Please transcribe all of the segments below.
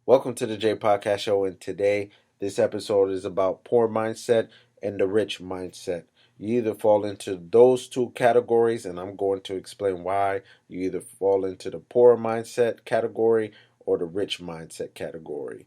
Welcome to the J Podcast Show, and today this episode is about poor mindset and the rich mindset. You either fall into those two categories, and I'm going to explain why. You either fall into the poor mindset category or the rich mindset category.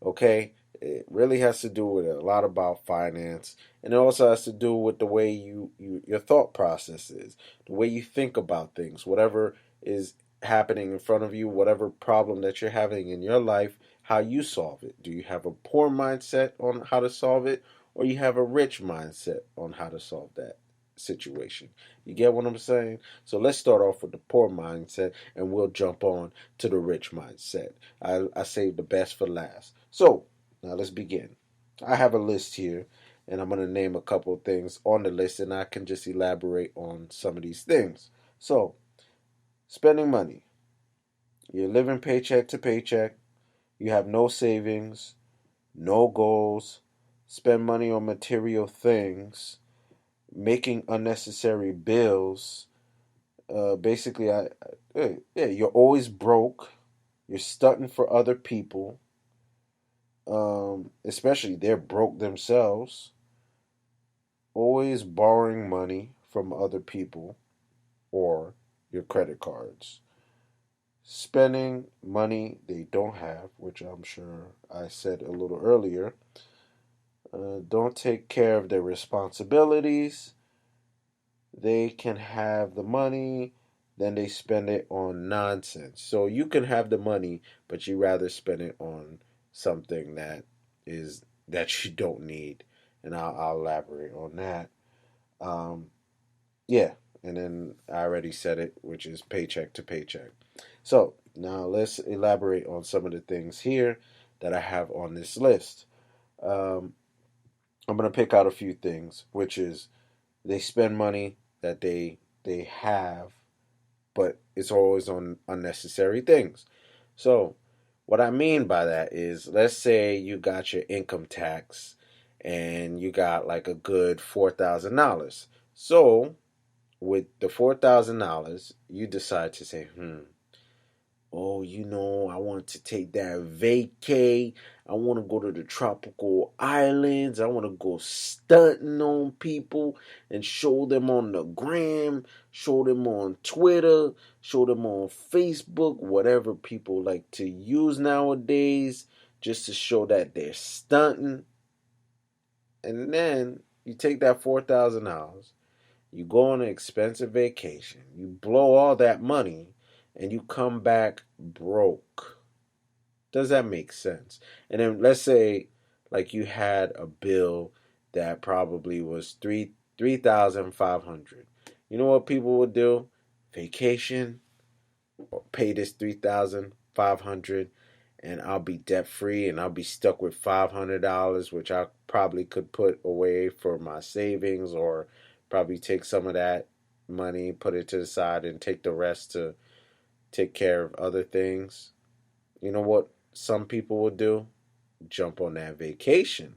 Okay? It really has to do with a lot about finance, and it also has to do with the way your thought process is, the way you think about things, whatever is happening in front of you, whatever problem that you're having in your life, how you solve it. Do you have a poor mindset on how to solve it, or you have a rich mindset on how to solve that situation? You get what I'm saying? So let's start off with the poor mindset and we'll jump on to the rich mindset. I saved the best for last. So now let's begin. I have a list here and I'm going to name a couple of things on the list and I can just elaborate on some of these things. So, spending money. You're living paycheck to paycheck. You have no savings, no goals, spend money on material things, making unnecessary bills. Basically, yeah, you're always broke. You're stunting for other people. Especially they're broke themselves. Always borrowing money from other people or your credit cards. Spending money they don't have, which I'm sure I said a little earlier. Don't take care of their responsibilities. They can have the money, then they spend it on nonsense. So you can have the money, but you rather spend it on something that you don't need, and I'll elaborate on that. Um, yeah, and then I already said it, which is paycheck to paycheck. So now let's elaborate on some of the things here that I have on this list. Um, I'm gonna pick out a few things, which is they spend money that they have, but it's always on unnecessary things. So what I mean by that is, let's say you got your income tax and you got like a good $4,000. So with the $4,000, you decide to say, oh, I want to take that vacay. I want to go to the tropical islands. I want to go stunting on people and show them on the gram, show them on Twitter, show them on Facebook, whatever people like to use nowadays, just to show that they're stunting. And then you take that $4,000, you go on an expensive vacation, you blow all that money, and you come back broke. Does that make sense? And then let's say like you had a bill that probably was $3,500. You know what people would do? Vacation, or pay this $3,500 and I'll be debt free and I'll be stuck with $500, which I probably could put away for my savings or probably take some of that money, put it to the side, and take the rest to take care of other things. You know what some people will do? Jump on that vacation,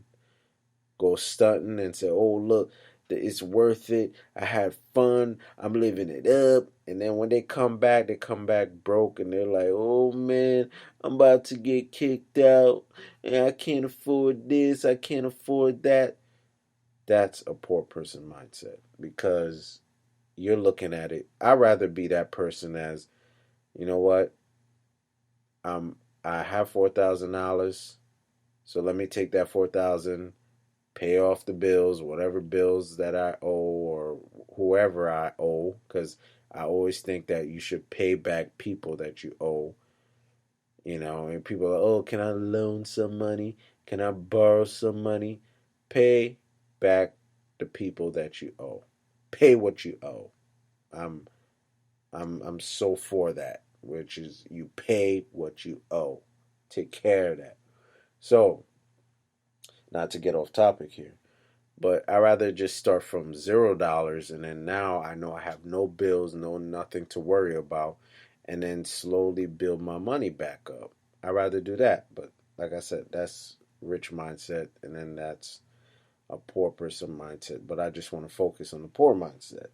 go stunting and say, oh, look, it's worth it. I had fun. I'm living it up. And then when they come back broke and they're like, oh man, I'm about to get kicked out and I can't afford this. I can't afford that. That's a poor person mindset because you're looking at it. I'd rather be that person as, you know what? I have $4,000. So let me take that 4,000, pay off the bills, whatever bills that I owe or whoever I owe, because I always think that you should pay back people that you owe. And people are, oh, can I loan some money? Can I borrow some money? Pay back the people that you owe. Pay what you owe. I'm I'm so for that, which is you pay what you owe. Take care of that. So, not to get off topic here, but I rather just start from $0 and then now I know I have no bills, no nothing to worry about, and then slowly build my money back up. I rather do that. But like I said, that's rich mindset, and then that's a poor person mindset. But I just want to focus on the poor mindset.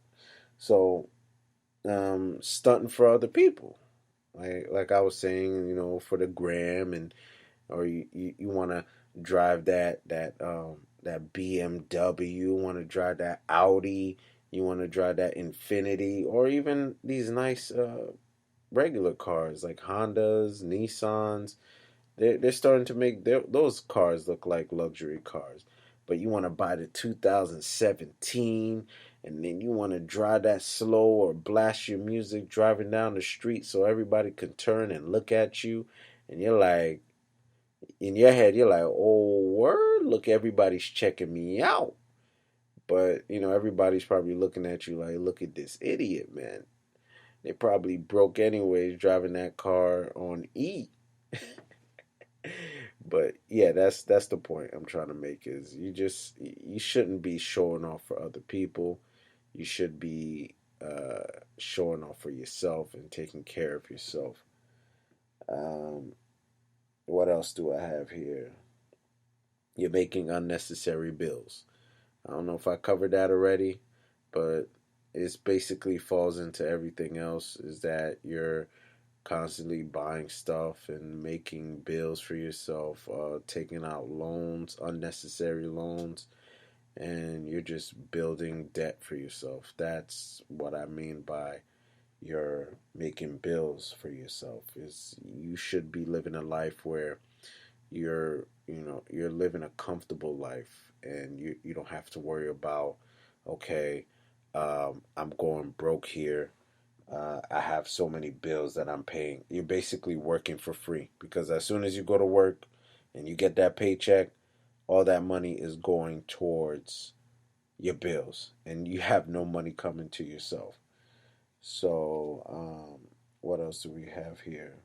So, stunting for other people, like I was saying, for the gram and or you want to drive that BMW, you want to drive that Audi, you want to drive that Infinity, or even these nice regular cars like Hondas, Nissans. They're starting to make those cars look like luxury cars. But you want to buy the 2017, and then you want to drive that slow or blast your music driving down the street so everybody can turn and look at you. And you're like, in your head, you're like, oh, word, look, everybody's checking me out. But, everybody's probably looking at you like, look at this idiot, man. They probably broke anyways driving that car on E. But yeah, that's the point I'm trying to make is you shouldn't be showing off for other people. You should be showing off for yourself and taking care of yourself. Um, what else do I have here? You're making unnecessary bills. I don't know if I covered that already, but it's basically falls into everything else is that you're constantly buying stuff and making bills for yourself, taking out loans, unnecessary loans, and you're just building debt for yourself. That's what I mean by you're making bills for yourself. Is you should be living a life where you're living a comfortable life and you don't have to worry about okay, I'm going broke here. I have so many bills that I'm paying. You're basically working for free because as soon as you go to work and you get that paycheck, all that money is going towards your bills and you have no money coming to yourself. So, what else do we have here?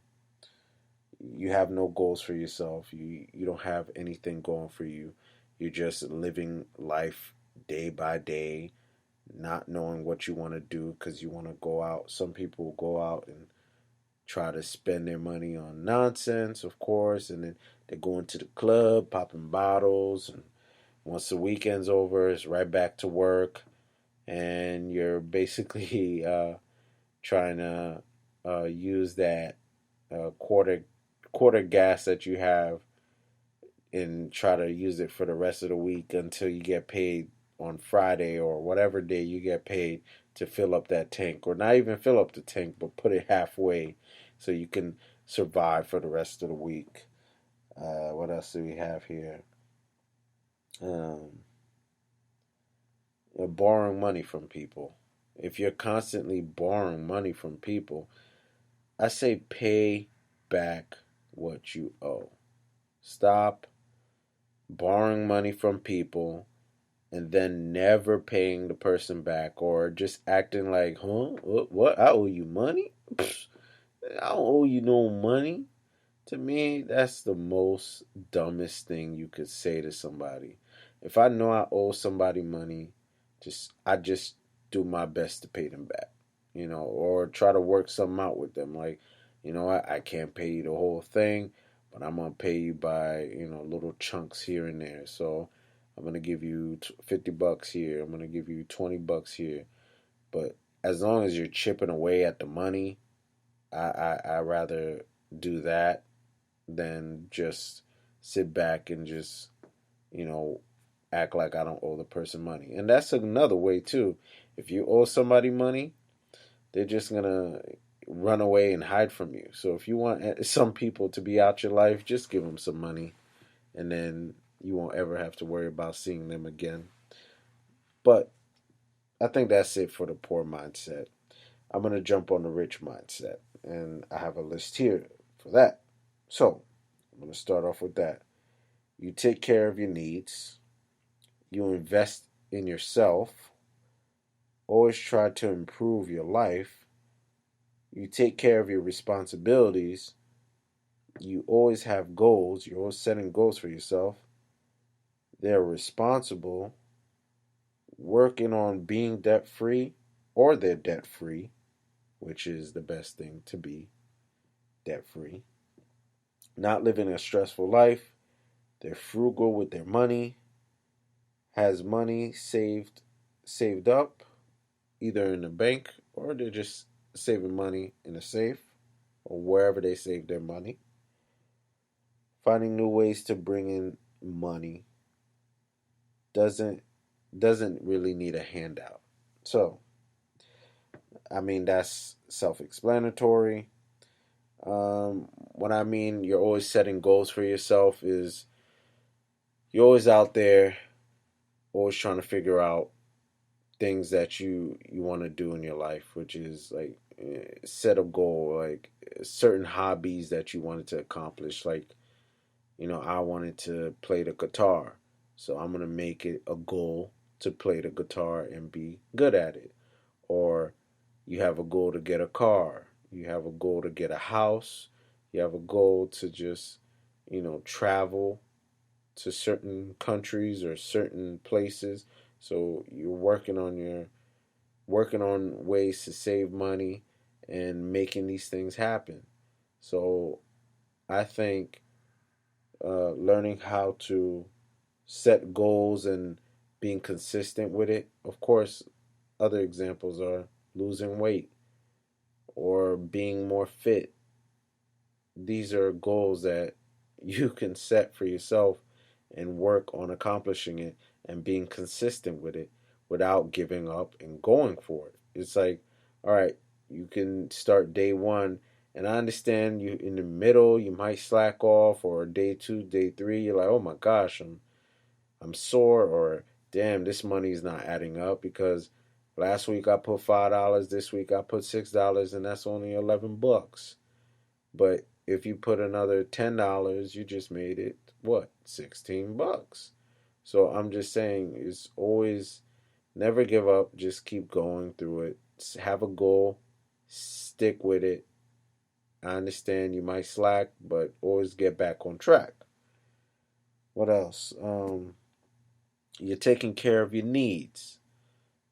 You have no goals for yourself. You don't have anything going for you. You're just living life day by day, not knowing what you want to do because you want to go out. Some people go out and try to spend their money on nonsense, of course, and then they go into the club, popping bottles, and once the weekend's over, it's right back to work, and you're basically trying to use that quarter gas that you have and try to use it for the rest of the week until you get paid on Friday or whatever day you get paid to fill up that tank, or not even fill up the tank, but put it halfway so you can survive for the rest of the week. What else do we have here? Um, Borrowing money from people. If you're constantly borrowing money from people, I say pay back what you owe. Stop borrowing money from people and then never paying the person back or just acting like, huh? What? I owe you money? Pfft, I don't owe you no money. To me, that's the most dumbest thing you could say to somebody. If I know I owe somebody money, I just do my best to pay them back, or try to work something out with them. Like, I can't pay you the whole thing, but I'm gonna pay you by little chunks here and there. So I'm gonna give you $50 here. I'm gonna give you $20 here. But as long as you're chipping away at the money, I rather do that than just sit back and just you know act like I don't owe the person money. And that's another way too. If you owe somebody money, they're just gonna run away and hide from you. So if you want some people to be out your life, just give them some money, and then you won't ever have to worry about seeing them again. But I think that's it for the poor mindset. I'm gonna jump on the rich mindset, and I have a list here for that. So I'm gonna start off with that. You take care of your needs. You invest in yourself. Always try to improve your life. You take care of your responsibilities. You always have goals. You're always setting goals for yourself. They're responsible, working on being debt free, or they're debt free, which is the best thing to be debt free. Not living a stressful life. They're frugal with their money, has money saved up, either in the bank or they're just saving money in a safe or wherever they save their money. Finding new ways to bring in money doesn't doesn't really need a handout. So, I mean, that's self-explanatory. What I mean, you're always setting goals for yourself is you're always out there, always trying to figure out things that you want to do in your life, which is like set a goal, like certain hobbies that you wanted to accomplish. Like, I wanted to play the guitar, so I'm gonna make it a goal to play the guitar and be good at it. Or you have a goal to get a car, you have a goal to get a house, you have a goal to just, travel to certain countries or certain places. So you're working on ways to save money and making these things happen. So I think learning how to set goals and being consistent with it. Of course, other examples are losing weight or being more fit. These are goals that you can set for yourself and work on accomplishing it and being consistent with it without giving up and going for it. It's like, all right, you can start day one, and I understand you in the middle, you might slack off, or day two, day three, you're like, oh my gosh, I'm sore, or damn, this money is not adding up because last week I put $5, this week I put $6, and that's only $11. But if you put another $10, you just made it what, $16. So I'm just saying, it's always never give up, just keep going through it. Have a goal, stick with it. I understand you might slack, but always get back on track. What else? You're taking care of your needs.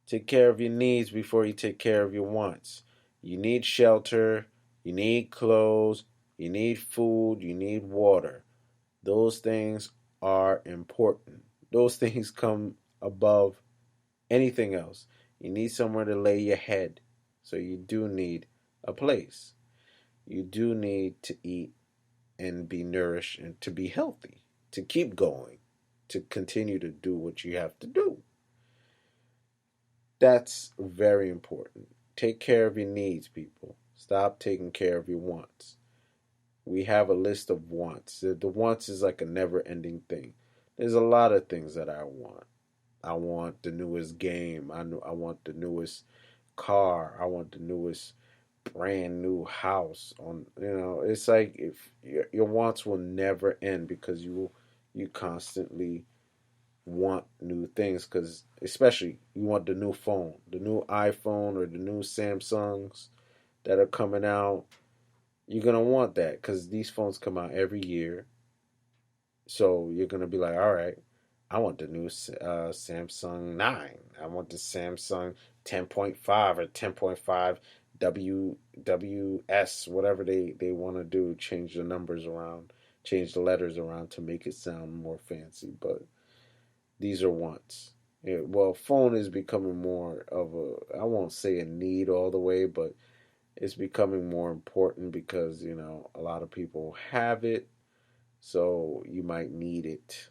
Take care of your needs before you take care of your wants. You need shelter, you need clothes, you need food, you need water. Those things are important. Those things come above anything else. You need somewhere to lay your head. So you do need a place. You do need to eat and be nourished and to be healthy, to keep going, to continue to do what you have to do. That's very important. Take care of your needs, people. Stop taking care of your wants. We have a list of wants. The wants is like a never ending thing. There's a lot of things that I want. I want the newest game. I want the newest car. I want the newest brand new house. It's like if your wants will never end because you constantly want new things, because especially you want the new phone, the new iPhone or the new Samsungs that are coming out. You're gonna want that because these phones come out every year. So you're gonna be like, all right, I want the new Samsung 9. I want the Samsung 10.5 or 10.5 WWS, whatever they want to do. Change the numbers around, change the letters around to make it sound more fancy. But these are wants. Yeah, well, phone is becoming more of I won't say a need all the way, but it's becoming more important because, a lot of people have it. So you might need it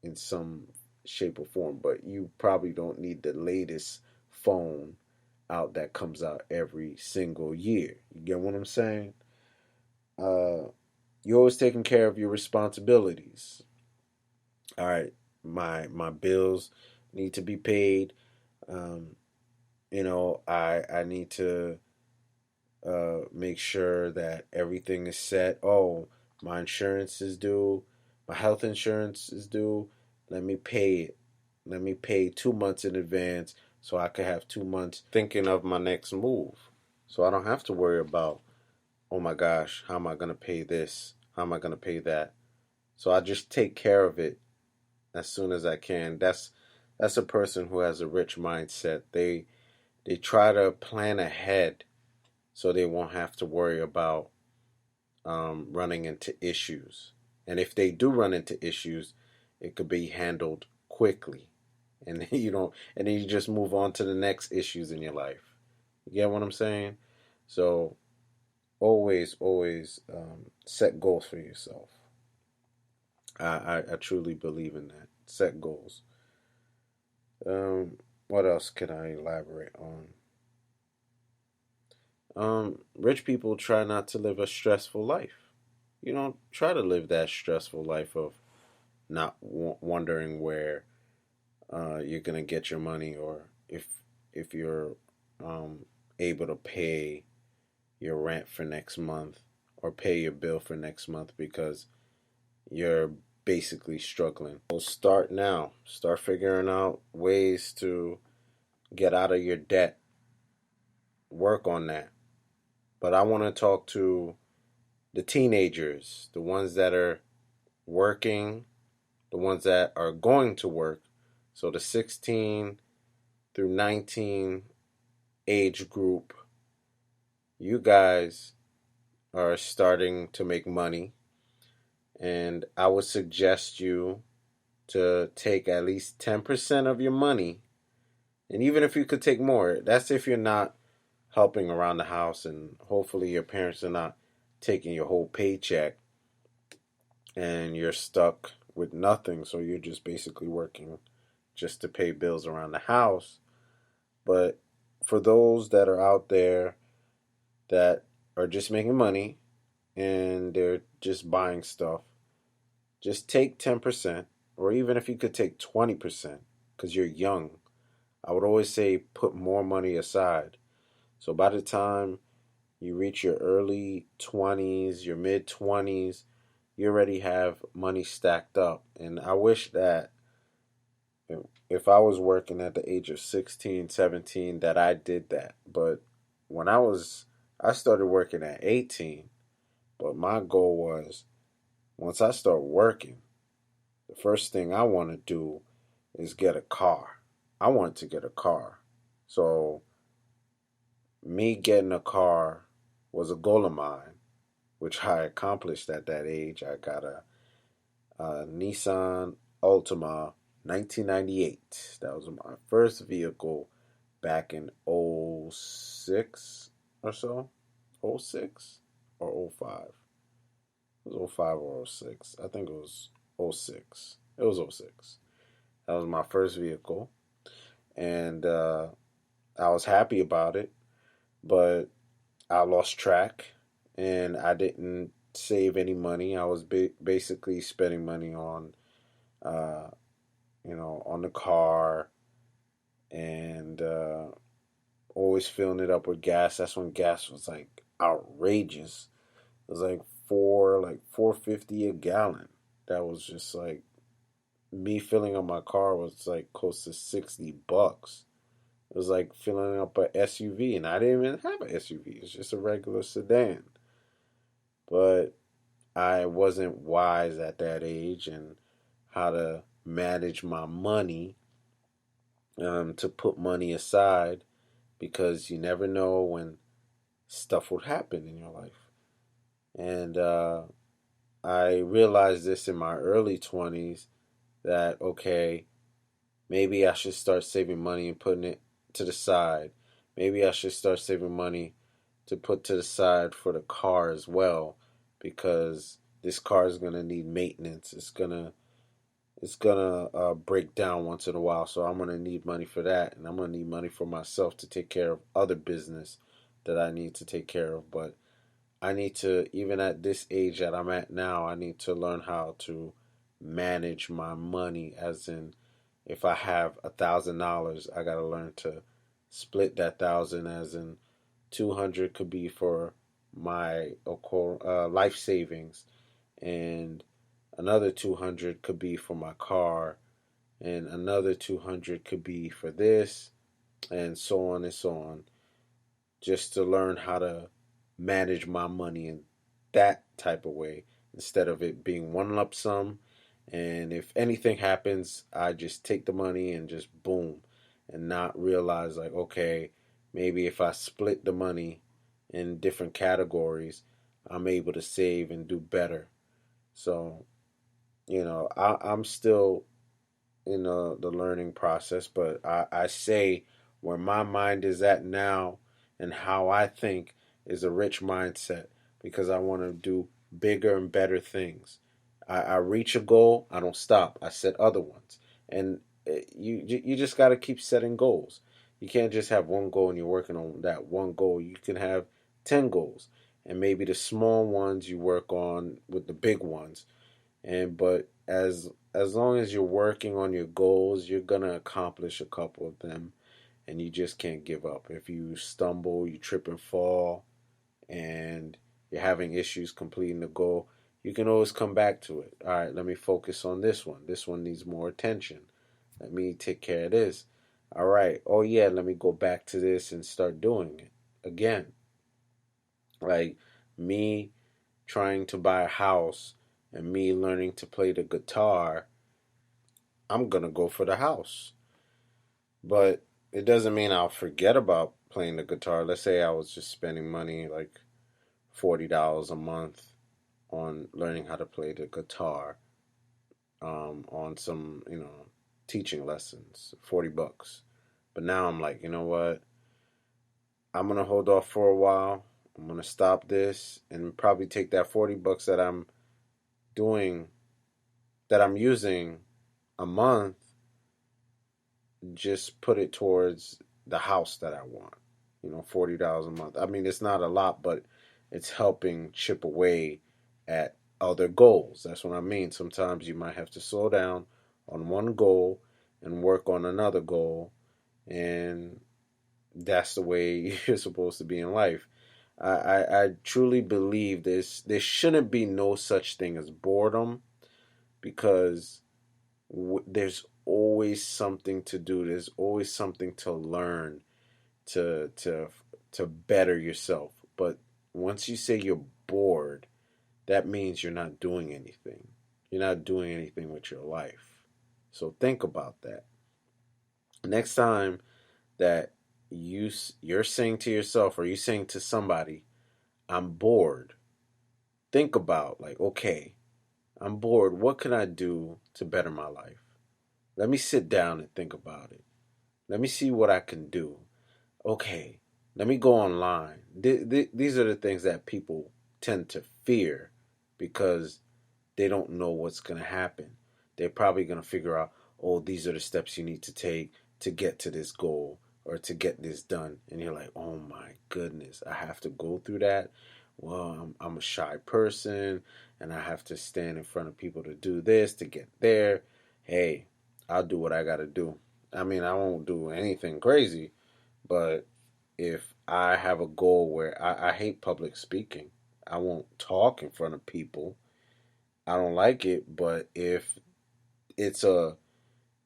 in some shape or form, but you probably don't need the latest phone out that comes out every single year. You get what I'm saying? Uh, you're always taking care of your responsibilities. All right, my bills need to be paid. Um, I need to make sure that everything is set. Oh, my insurance is due. My health insurance is due. Let me pay it. Let me pay 2 months in advance so I could have 2 months thinking of my next move. So I don't have to worry about, oh my gosh, how am I going to pay this? How am I going to pay that? So I just take care of it as soon as I can. That's a person who has a rich mindset. They try to plan ahead so they won't have to worry about running into issues. And if they do run into issues, it could be handled quickly, and then you just move on to the next issues in your life. You get what I'm saying? So always, always set goals for yourself. I truly believe in that. Set goals. What else can I elaborate on? Rich people try not to live a stressful life. You don't try to live that stressful life of not wondering where you're gonna get your money, or if you're um, able to pay your rent for next month or pay your bill for next month because you're basically struggling. So start now. Start figuring out ways to get out of your debt. Work on that. But I want to talk to the teenagers, the ones that are working, the ones that are going to work. So the 16 through 19 age group, you guys are starting to make money. And I would suggest you to take at least 10% of your money. And even if you could take more, that's if you're not helping around the house, and hopefully your parents are not taking your whole paycheck and you're stuck with nothing. So you're just basically working just to pay bills around the house. But for those that are out there that are just making money and they're just buying stuff, just take 10%, or even if you could take 20%, because you're young. I would always say put more money aside. So by the time you reach your early 20s, your mid 20s, you already have money stacked up. And I wish that if I was working at the age of 16, 17, that I did that. But when I started working at 18, but my goal was once I start working, the first thing I want to do is get a car. I want to get a car. So me getting a car was a goal of mine, which I accomplished at that age. I got a Nissan Altima 1998. That was my first vehicle back in '06 or so. '06 or '05? It was '05 or '06. I think it was '06. It was '06. That was my first vehicle. And I was happy about it, but I lost track and I didn't save any money. I was basically spending money on, uh, on the car, and always filling it up with gas. That's when gas was like outrageous. It was like 4.50 a gallon. That was just like me filling up my car was like close to $60. It was like filling up a SUV, and I didn't even have an SUV. It's just a regular sedan. But I wasn't wise at that age and how to manage my money, to put money aside, because you never know when stuff would happen in your life. And I realized this in my early 20s that, okay, maybe I should start saving money and putting it to the side. Maybe I should start saving money to put to the side for the car as well, because this car is gonna need maintenance. It's gonna break down once in a while, so I'm gonna need money for that, and I'm gonna need money for myself to take care of other business that I need to take care of. But I need to, even at this age that I'm at now, I need to learn how to manage my money. As in, if I have $1,000, I gotta learn to split that thousand. As in, 200 could be for my life savings, and another 200 could be for my car, and another 200 could be for this, and so on and so on, just to learn how to manage my money in that type of way instead of it being one lump sum. And if anything happens, I just take the money and just boom, and not realize, like, okay, maybe if I split the money in different categories, I'm able to save and do better. So, I'm still in the learning process, but I say where my mind is at now and how I think is a rich mindset, because I want to do bigger and better things. I reach a goal, I don't stop. I set other ones, and you just got to keep setting goals. You can't just have one goal and you're working on that one goal. You can have 10 goals, and maybe the small ones you work on with the big ones. And but as long as you're working on your goals, you're gonna accomplish a couple of them, and you just can't give up. If you stumble, you trip and fall, and you're having issues completing the goal, you can always come back to it. All right, let me focus on this one. This one needs more attention. Let me take care of this. All right. Oh yeah, let me go back to this and start doing it again. Like me trying to buy a house and me learning to play the guitar, I'm going to go for the house. But it doesn't mean I'll forget about playing the guitar. Let's say I was just spending money like $40 a month on learning how to play the guitar, on some, teaching lessons, $40. But now I'm like, you know what? I'm going to hold off for a while. I'm going to stop this and probably take that $40 doing, that I'm using a month, just put it towards the house that I want. $40 a month. I mean, it's not a lot, but it's helping chip away at other goals. That's what I mean. Sometimes you might have to slow down on one goal and work on another goal, and that's the way you're supposed to be in life. I truly believe this. There shouldn't be no such thing as boredom, because there's always something to do. There's always something to learn, to better yourself. But once you say you're bored, that means you're not doing anything. You're not doing anything with your life. So think about that. Next time that you're saying to yourself, or you saying to somebody, I'm bored. Think about, like, okay, I'm bored. What can I do to better my life? Let me sit down and think about it. Let me see what I can do. Okay, let me go online. These are the things that people tend to fear, because they don't know what's going to happen. They're probably going to figure out, oh, these are the steps you need to take to get to this goal or to get this done. And you're like, oh my goodness, I have to go through that. Well, I'm a shy person and I have to stand in front of people to do this, to get there. Hey, I'll do what I got to do. I mean, I won't do anything crazy, but if I have a goal where I hate public speaking, I won't talk in front of people. I don't like it, but it's a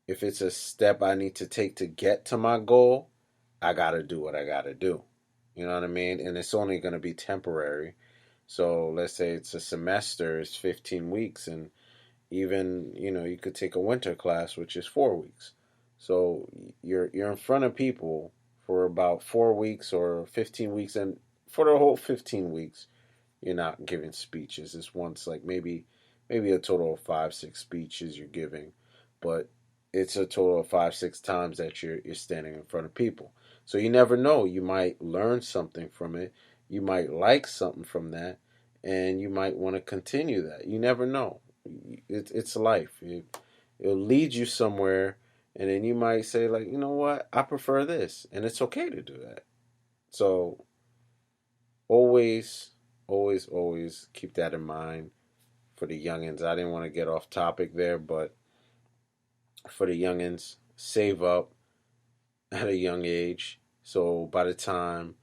if it's a step I need to take to get to my goal, I got to do what I got to do. You know what I mean? And it's only going to be temporary. So let's say it's a semester, it's 15 weeks, and even, you could take a winter class, which is 4 weeks. So you're in front of people for about 4 weeks or 15 weeks, and for the whole 15 weeks, you're not giving speeches. It's once, like, maybe a total of 5, 6 speeches you're giving, but it's a total of 5, 6 times that you're standing in front of people. So you never know. You might learn something from it. You might like something from that, and you might want to continue that. You never know. It's life. It'll lead you somewhere, and then you might say, like, you know what, I prefer this, and it's okay to do that. So always, always, always keep that in mind for the youngins. I didn't want to get off topic there, but for the youngins, save up at a young age. So by the time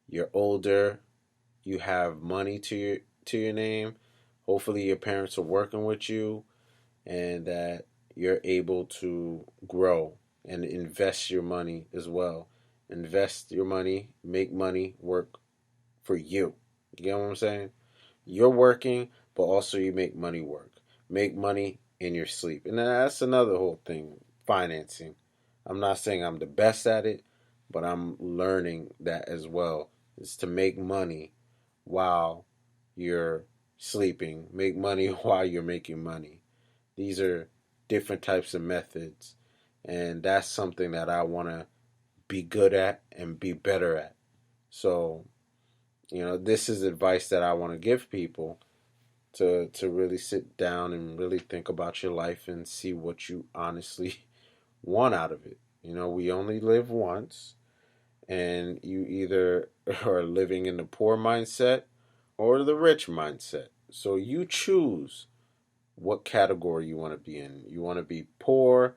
you're older, you have money to your name. Hopefully your parents are working with you, and that you're able to grow and invest your money as well. Invest your money, make money work for you. You get what I'm saying? You're working, but also you make money work. Make money in your sleep. And that's another whole thing, financing. I'm not saying I'm the best at it, but I'm learning that as well. Is to make money while you're sleeping. Make money while you're making money. These are different types of methods. And that's something that I want to be good at and be better at. So, this is advice that I want to give people to really sit down and really think about your life and see what you honestly want out of it. You know, we only live once, and you either are living in the poor mindset or the rich mindset. So you choose what category you want to be in. You want to be poor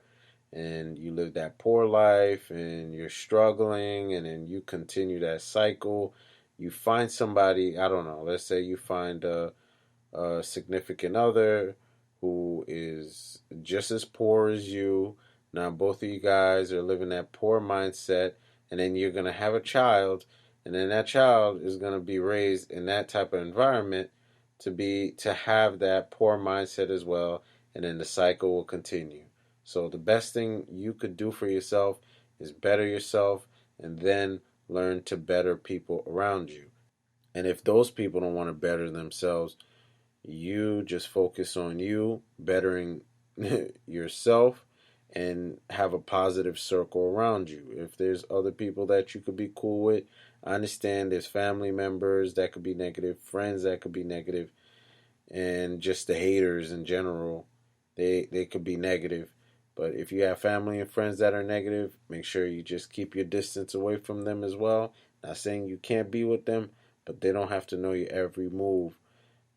and you live that poor life and you're struggling, and then you continue that cycle. You find somebody, I don't know, let's say you find a significant other who is just as poor as you. Now, both of you guys are living that poor mindset, and then you're going to have a child, and then that child is going to be raised in that type of environment to have that poor mindset as well, and then the cycle will continue. So the best thing you could do for yourself is better yourself, and then learn to better people around you. And if those people don't want to better themselves, you just focus on you bettering yourself and have a positive circle around you. If there's other people that you could be cool with, I understand there's family members that could be negative, friends that could be negative, and just the haters in general, they could be negative. But if you have family and friends that are negative, make sure you just keep your distance away from them as well. Not saying you can't be with them, but they don't have to know your every move.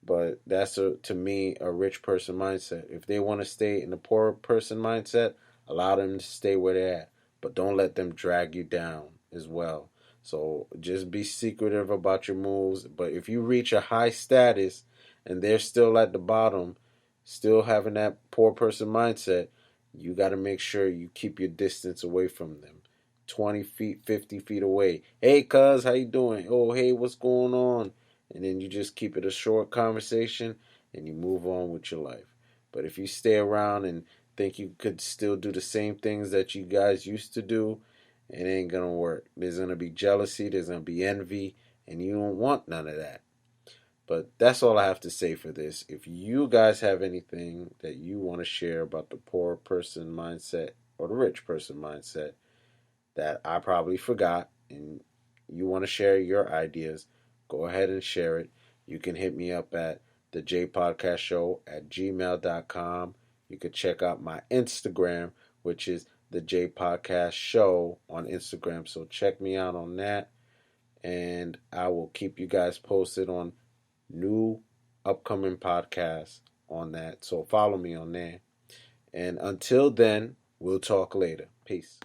But that's to me a rich person mindset. If they want to stay in the poor person mindset, allow them to stay where they're at, but don't let them drag you down as well. So just be secretive about your moves. But if you reach a high status and they're still at the bottom, still having that poor person mindset, you got to make sure you keep your distance away from them. 20 feet, 50 feet away. Hey, cuz, how you doing? Oh, hey, what's going on? And then you just keep it a short conversation and you move on with your life. But if you stay around and think you could still do the same things that you guys used to do, it ain't gonna work. There's gonna be jealousy, there's gonna be envy, and you don't want none of that. But that's all I have to say for this. If you guys have anything that you want to share about the poor person mindset or the rich person mindset that I probably forgot, and you want to share your ideas, go ahead and share it. You can hit me up at thejaypodcastshow at gmail.com. You can check out my Instagram, which is the J Podcast Show on Instagram. So check me out on that, and I will keep you guys posted on new upcoming podcasts on that. So follow me on there. And until then, we'll talk later. Peace.